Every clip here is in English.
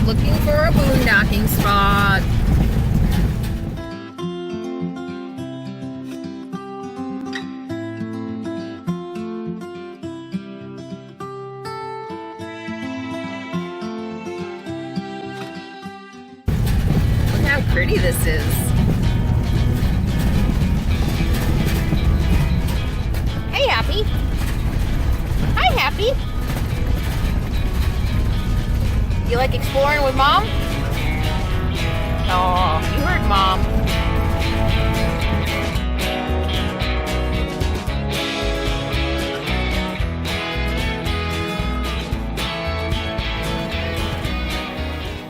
looking for a boondocking spot. Look how pretty this is. Hey, Happy. Hi, Happy. You like exploring with Mom? Oh, you heard Mom.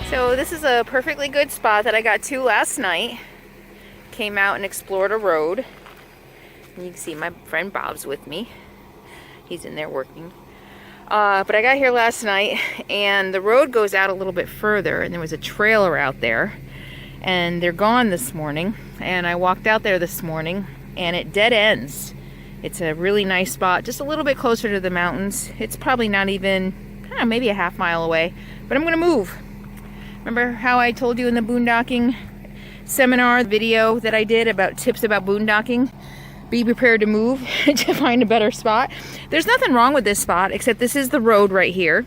So this is a perfectly good spot that I got to last night. Came out and explored a road. And you can see my friend Bob's with me. He's in there working. But I got here last night and the road goes out a little bit further and there was a trailer out there and they're gone this morning, and I walked out there this morning and it dead ends. It's a really nice spot, just a little bit closer to the mountains. It's probably not even, I don't know, maybe a half mile away, but I'm gonna move. Remember how I told you in the boondocking seminar video that I did about tips about boondocking? Be prepared to move to find a better spot. There's nothing wrong with this spot, except this is the road right here.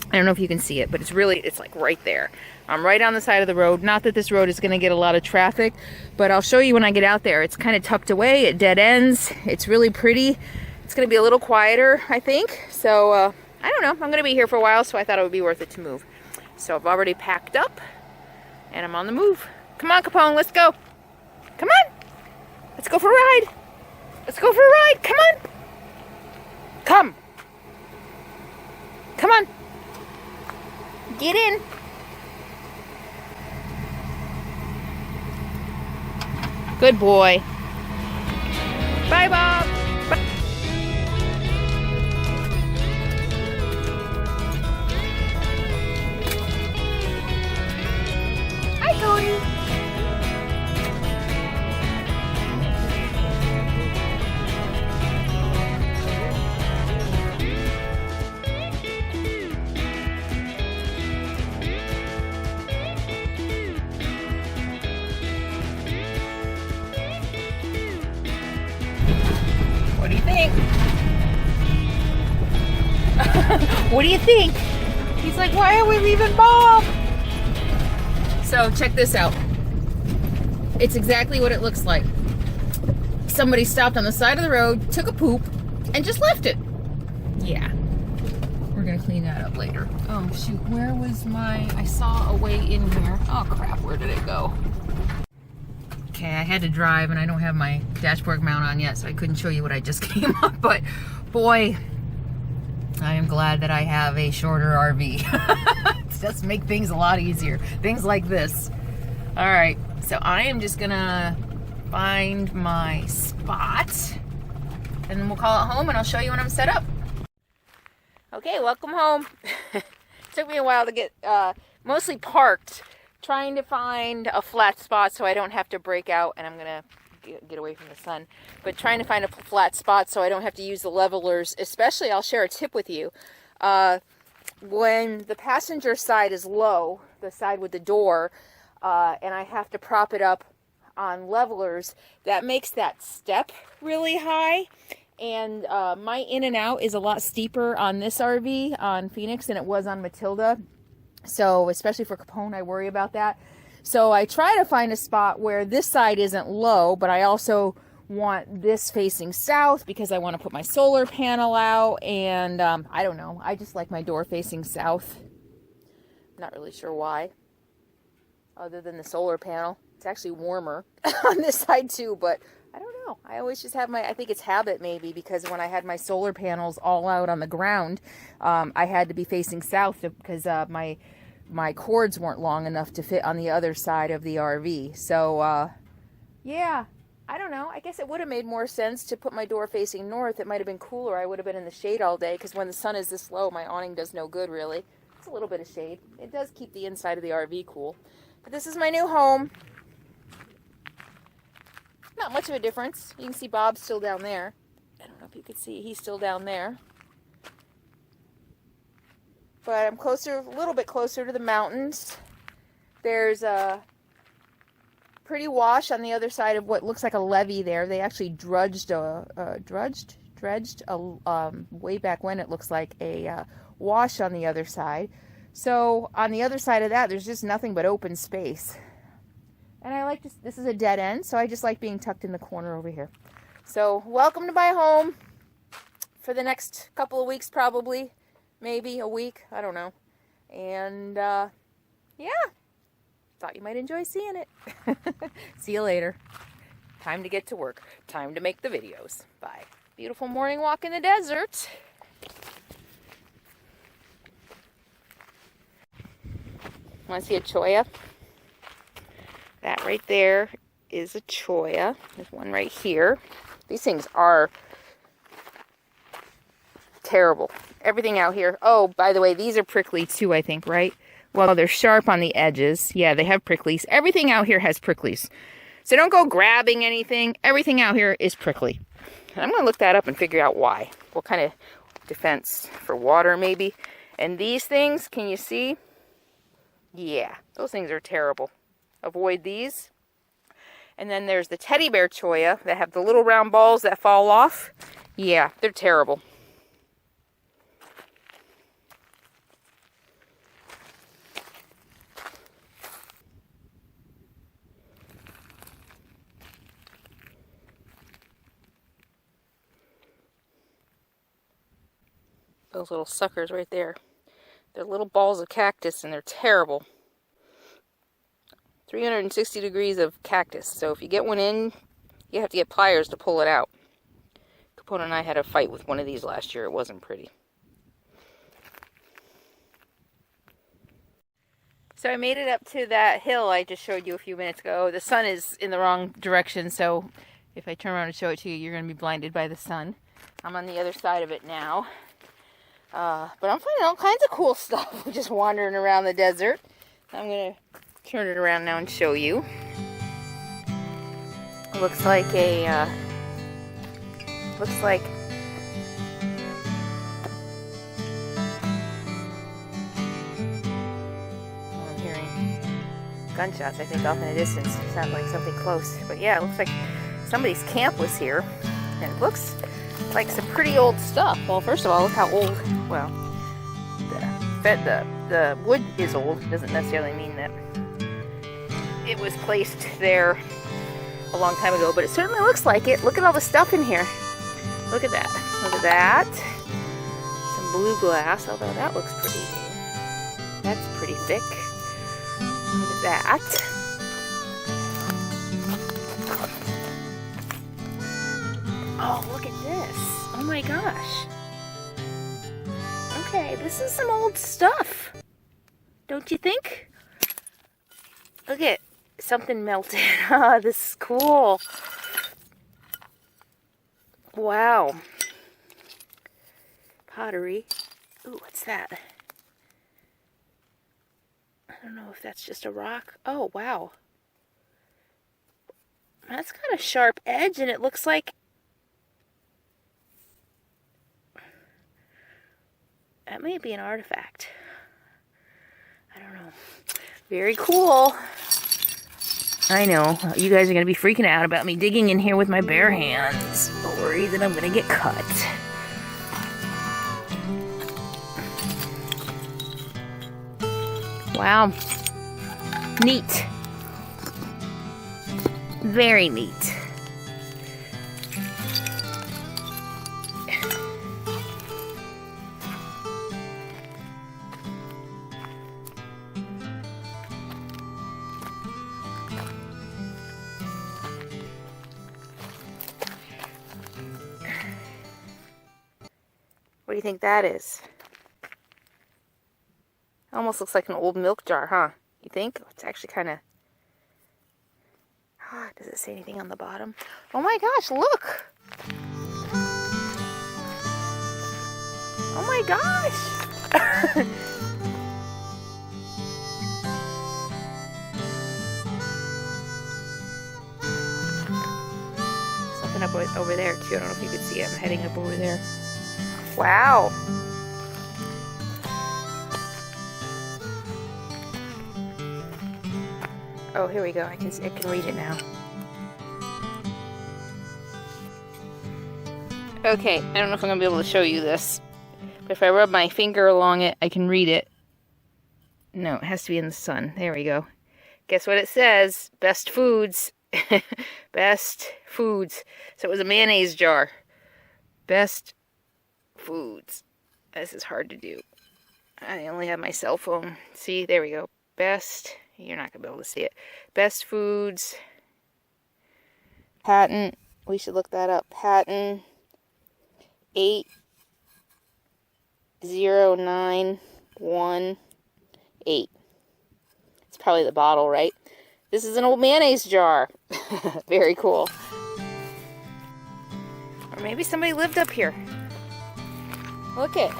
I don't know if you can see it, but it's like right there. I'm right on the side of the road. Not that this road is gonna get a lot of traffic, but I'll show you when I get out there. It's kind of tucked away, it dead ends. It's really pretty. It's gonna be a little quieter, I think. So, I don't know, I'm gonna be here for a while, so I thought it would be worth it to move. So I've already packed up, and I'm on the move. Come on, Capone, let's go. Come on, let's go for a ride. Let's go for a ride. Come on. Come. Come on. Get in. Good boy. Bye, Bob. Bye. Hi, Cody. What do you think? What do you think? He's like, why are we leaving Bob? So check this out. It's exactly what it looks like. Somebody stopped on the side of the road, took a poop, and just left it. Yeah. We're gonna clean that up later. Oh shoot, where was I saw a way in here. Oh crap, where did it go? Okay, I had to drive and I don't have my dashboard mount on yet, so I couldn't show you what I just came up, but boy, I am glad that I have a shorter RV. It does make things a lot easier. Things like this. All right, so I am just gonna find my spot and then we'll call it home and I'll show you when I'm set up. Okay, welcome home. Took me a while to get mostly parked, trying to find a flat spot so I don't have to break out, and I'm gonna get away from the sun, but trying to find a flat spot so I don't have to use the levelers. Especially, I'll share a tip with you. When the passenger side is low, the side with the door, and I have to prop it up on levelers, that makes that step really high. And my in and out is a lot steeper on this RV, on Phoenix, than it was on Matilda. So, especially for Capone, I worry about that. So I try to find a spot where this side isn't low, but I also want this facing south because I want to put my solar panel out. And I don't know, I just like my door facing south. Not really sure why, other than the solar panel. It's actually warmer on this side too, but I don't know. I always just have I think it's habit maybe, because when I had my solar panels all out on the ground, I had to be facing south because my cords weren't long enough to fit on the other side of the RV. So, yeah, I don't know. I guess it would have made more sense to put my door facing north. It might have been cooler. I would have been in the shade all day, because when the sun is this low, my awning does no good, really. It's a little bit of shade. It does keep the inside of the RV cool. But this is my new home. Not much of a difference. You can see Bob's still down there. I don't know if you could see. He's still down there. but I'm a little bit closer to the mountains. There's a pretty wash on the other side of what looks like a levee there. They actually dredged way back when, it looks like a wash on the other side. So on the other side of that, there's just nothing but open space. And I like this is a dead end, so I just like being tucked in the corner over here. So welcome to my home for the next couple of weeks, probably, maybe a week, I don't know. And yeah, thought you might enjoy seeing it. See you later. Time to get to work. Time to make the videos. Bye. Beautiful morning walk in the desert. Want to see a cholla? That right there is a cholla. There's one right here. These things are terrible. Everything out here. Oh, by the way, these are prickly too, I think, right? Well, they're sharp on the edges. Yeah, they have pricklies. Everything out here has pricklies. So don't go grabbing anything. Everything out here is prickly. And I'm going to look that up and figure out why. What kind of defense for water, maybe. And these things, can you see? Yeah, those things are terrible. Avoid these. And then there's the teddy bear cholla that have the little round balls that fall off. Yeah, they're terrible. Those little suckers right there. They're little balls of cactus and they're terrible. 360 degrees of cactus. So if you get one in, you have to get pliers to pull it out. Capone and I had a fight with one of these last year. It wasn't pretty. So I made it up to that hill I just showed you a few minutes ago. The sun is in the wrong direction, so if I turn around and show it to you, you're going to be blinded by the sun. I'm on the other side of it now. But I'm finding all kinds of cool stuff just wandering around the desert. I'm going to turn it around now and show you. It looks like I'm hearing gunshots, I think, off in the distance. It sounds like something close. But yeah, it looks like somebody's camp was here. And it looks like some pretty old stuff. Well, first of all, look how old, well, the wood is old. It doesn't necessarily mean that it was placed there a long time ago, but it certainly looks like it. Look at all the stuff in here. Look at that. Look at that. Some blue glass, although that looks pretty new. That's pretty thick. Look at that. Oh, look at this. Oh my gosh. Okay, this is some old stuff. Don't you think? Look at something melted. Oh, this is cool. Wow. Pottery. Ooh, what's that? I don't know if that's just a rock. Oh, wow. That's got a sharp edge, and it looks like that may be an artifact. I don't know. Very cool. I know. You guys are going to be freaking out about me digging in here with my bare hands. Worried that I'm going to get cut. Wow. Neat. Very neat. What do you think that is? Almost looks like an old milk jar, huh? You think? It's actually kind of... Does it say anything on the bottom? Oh my gosh, look! Oh my gosh! Something up over there too. I don't know if you can see it. I'm heading up over there. Wow. Oh, here we go. I can read it now. Okay, I don't know if I'm gonna be able to show you this, but if I rub my finger along it, I can read it. No, it has to be in the sun. There we go. Guess what it says? Best foods. Best foods. So it was a mayonnaise jar. Best foods. This is hard to do. I only have my cell phone. See, there we go. Best, you're not gonna be able to see it. Best foods. Patent. We should look that up. Patent 80918. It's probably the bottle, right? This is an old mayonnaise jar. Very cool. Or maybe somebody lived up here. Look it.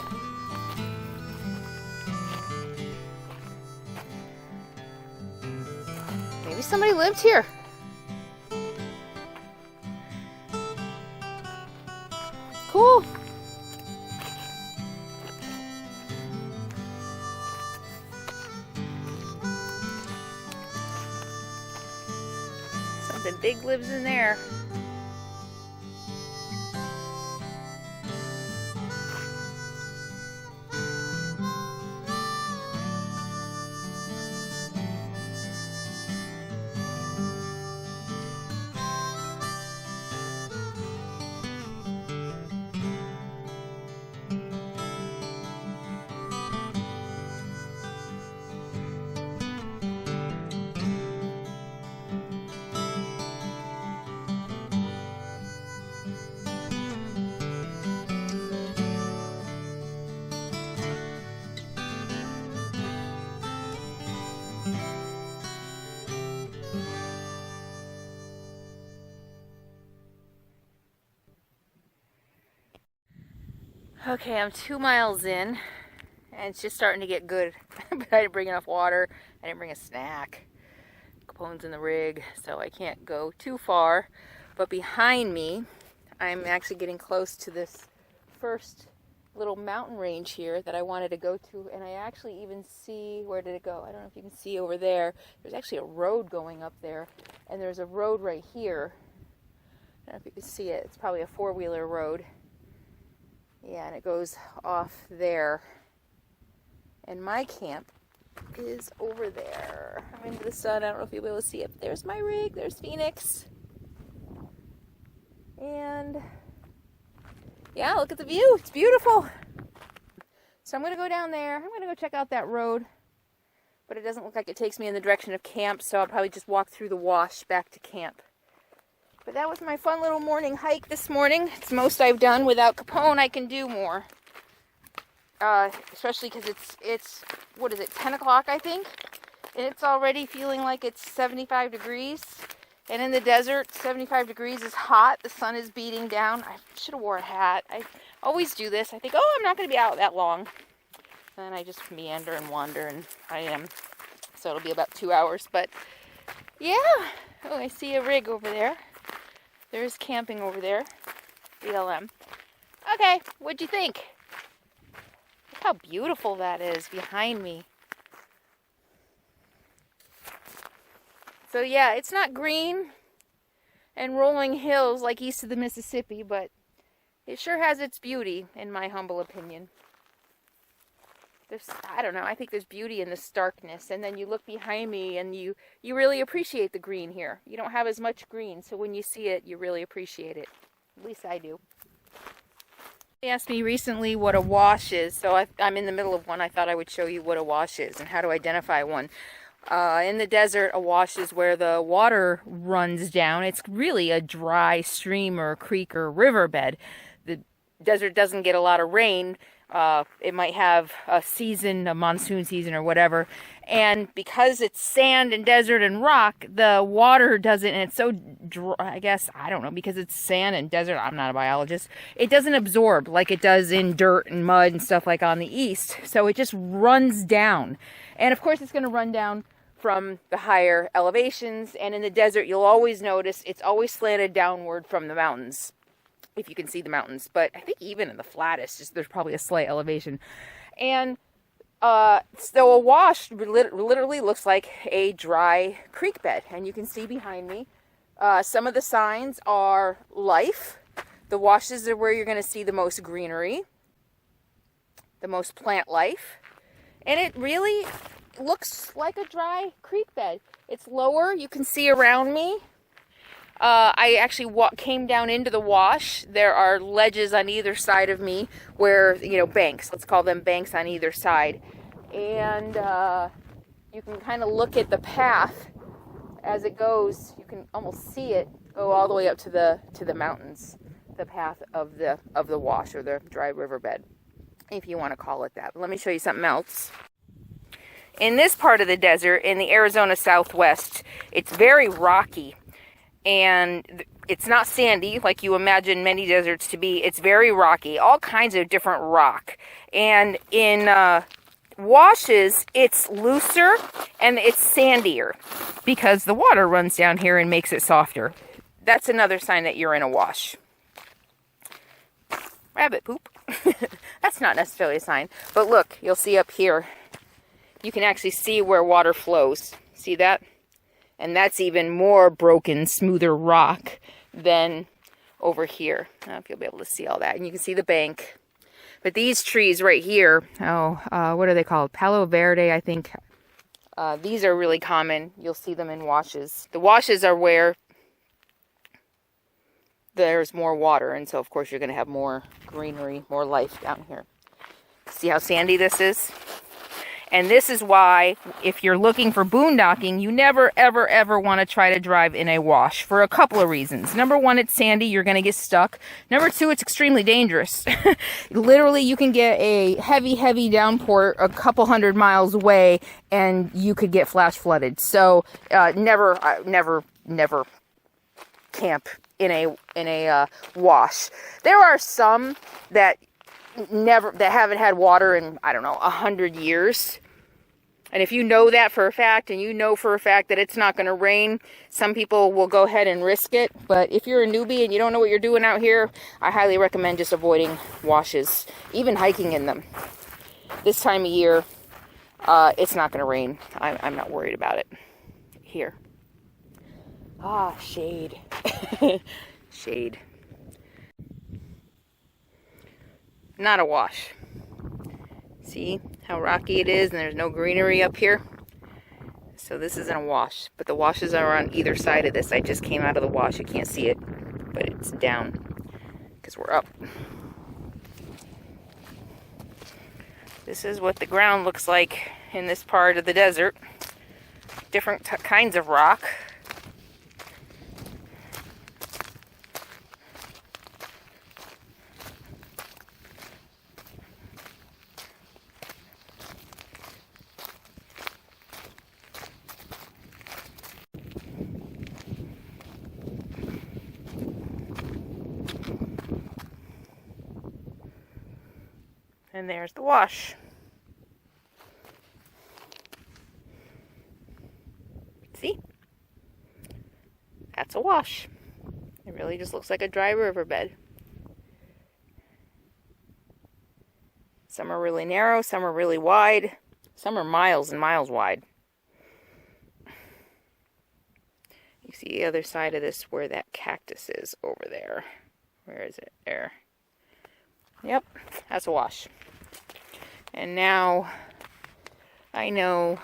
Maybe somebody lived here. Cool. Something big lives in there. Okay, I'm 2 miles in, and it's just starting to get good. But I didn't bring enough water. I didn't bring a snack. Capone's in the rig, so I can't go too far. But behind me, I'm actually getting close to this first little mountain range here that I wanted to go to. And I actually even see, where did it go? I don't know if you can see over there. There's actually a road going up there. And there's a road right here. I don't know if you can see it. It's probably a four-wheeler road. Yeah, and it goes off there. And my camp is over there. I'm into the sun. I don't know if you'll be able to see it. There's my rig. There's Phoenix. And yeah, look at the view. It's beautiful. So I'm going to go down there. I'm going to go check out that road. But it doesn't look like it takes me in the direction of camp, so I'll probably just walk through the wash back to camp. But that was my fun little morning hike this morning. It's most I've done. Without Capone, I can do more. Especially because it's, what is it, 10 o'clock, I think? And it's already feeling like it's 75 degrees. And in the desert, 75 degrees is hot. The sun is beating down. I should have wore a hat. I always do this. I think, oh, I'm not going to be out that long. And then I just meander and wander, and I am. So it'll be about 2 hours. But, yeah. Oh, I see a rig over there. There's camping over there. BLM. Okay, what'd you think? Look how beautiful that is behind me. So yeah, it's not green and rolling hills like east of the Mississippi, but it sure has its beauty, in my humble opinion. I don't know, I think there's beauty in the starkness, and then you look behind me and you really appreciate the green here. You don't have as much green, so when you see it, you really appreciate it. At least I do. They asked me recently what a wash is, so I'm in the middle of one. I thought I would show you what a wash is and how to identify one. In the desert, a wash is where the water runs down. It's really a dry stream or creek or riverbed. The desert doesn't get a lot of rain. It might have a season, a monsoon season or whatever. And because it's sand and desert and rock, the water doesn't, and it's so dry, I guess, I don't know, because it's sand and desert, I'm not a biologist, it doesn't absorb like it does in dirt and mud and stuff like on the east. So it just runs down. And of course it's going to run down from the higher elevations. And in the desert, you'll always notice it's always slanted downward from the mountains, if you can see the mountains. But I think even in the flattest, there's probably a slight elevation. And So a wash literally looks like a dry creek bed. And you can see behind me, some of the signs are life. The washes are where you're going to see the most greenery, the most plant life. And it really looks like a dry creek bed. It's lower. You can see around me. I actually came down into the wash. There are ledges on either side of me where, you know, banks. Let's call them banks on either side. And you can kind of look at the path as it goes. You can almost see it go all the way up to the mountains. The path of the wash, or the dry riverbed, if you want to call it that. But let me show you something else. In this part of the desert, in the Arizona Southwest, it's very rocky. And it's not sandy like you imagine many deserts to be. It's very rocky, all kinds of different rock. And in washes, it's looser and it's sandier because the water runs down here and makes it softer. That's another sign that you're in a wash. Rabbit poop. That's not necessarily a sign. But look, you'll see up here, you can actually see where water flows. See that? And that's even more broken, smoother rock than over here. I don't know if you'll be able to see all that. And you can see the bank. But these trees right here, what are they called? Palo Verde, I think. These are really common. You'll see them in washes. The washes are where there's more water. And so, of course, you're going to have more greenery, more life down here. See how sandy this is? And this is why, if you're looking for boondocking, you never, ever, ever want to try to drive in a wash for a couple of reasons. Number one, it's sandy. You're going to get stuck. Number two, it's extremely dangerous. Literally, you can get a heavy, heavy downpour a couple hundred miles away, and you could get flash flooded. So, never camp in a wash. There are some that haven't had water in, I don't know, 100 years. And if you know that for a fact, and you know for a fact that it's not going to rain, some people will go ahead and risk it. But if you're a newbie and you don't know what you're doing out here, I highly recommend just avoiding washes, even hiking in them. This time of year, it's not going to rain. I'm not worried about it. Here. Ah, shade. Shade. Not a wash. See how rocky it is, and there's no greenery up here? So this isn't a wash, but the washes are on either side of this. I just came out of the wash. You can't see it, but it's down because we're up. This is what the ground looks like in this part of the desert. Different kinds of rock. And there's the wash. See? That's a wash. It really just looks like a dry riverbed. Some are really narrow, some are really wide, some are miles and miles wide. You see the other side of this where that cactus is over there. Where is it? There. Yep, that's a wash. And now I know,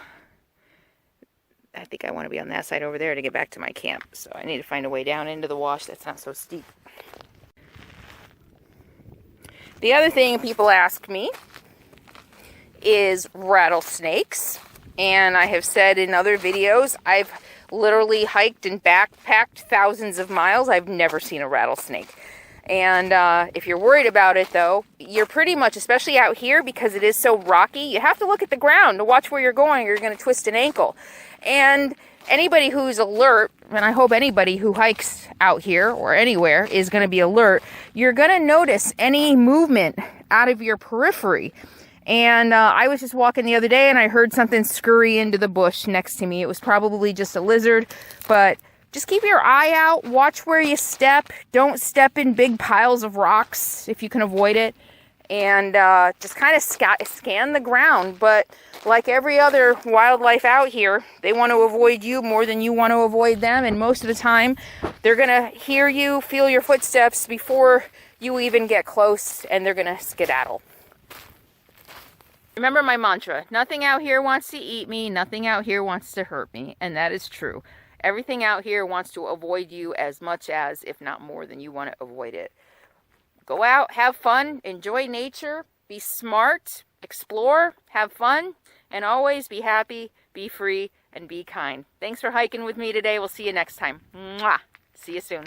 I think I want to be on that side over there to get back to my camp. So I need to find a way down into the wash that's not so steep. The other thing people ask me is rattlesnakes. And I have said in other videos, I've literally hiked and backpacked thousands of miles. I've never seen a rattlesnake. And if you're worried about it, though, you're pretty much, especially out here, because it is so rocky, you have to look at the ground to watch where you're going, or you're going to twist an ankle. And anybody who's alert, and I hope anybody who hikes out here or anywhere is going to be alert, you're going to notice any movement out of your periphery. And I was just walking the other day, and I heard something scurry into the bush next to me. It was probably just a lizard, but just keep your eye out, watch where you step, don't step in big piles of rocks if you can avoid it, and just kind of scan the ground. But like every other wildlife out here, they want to avoid you more than you want to avoid them. And most of the time, they're going to hear you, feel your footsteps before you even get close, and they're going to skedaddle. Remember my mantra, nothing out here wants to eat me, nothing out here wants to hurt me. And that is true. Everything out here wants to avoid you as much as, if not more than you want to avoid it. Go out, have fun, enjoy nature, be smart, explore, have fun, and always be happy, be free, and be kind. Thanks for hiking with me today. We'll see you next time. Mwah! See you soon.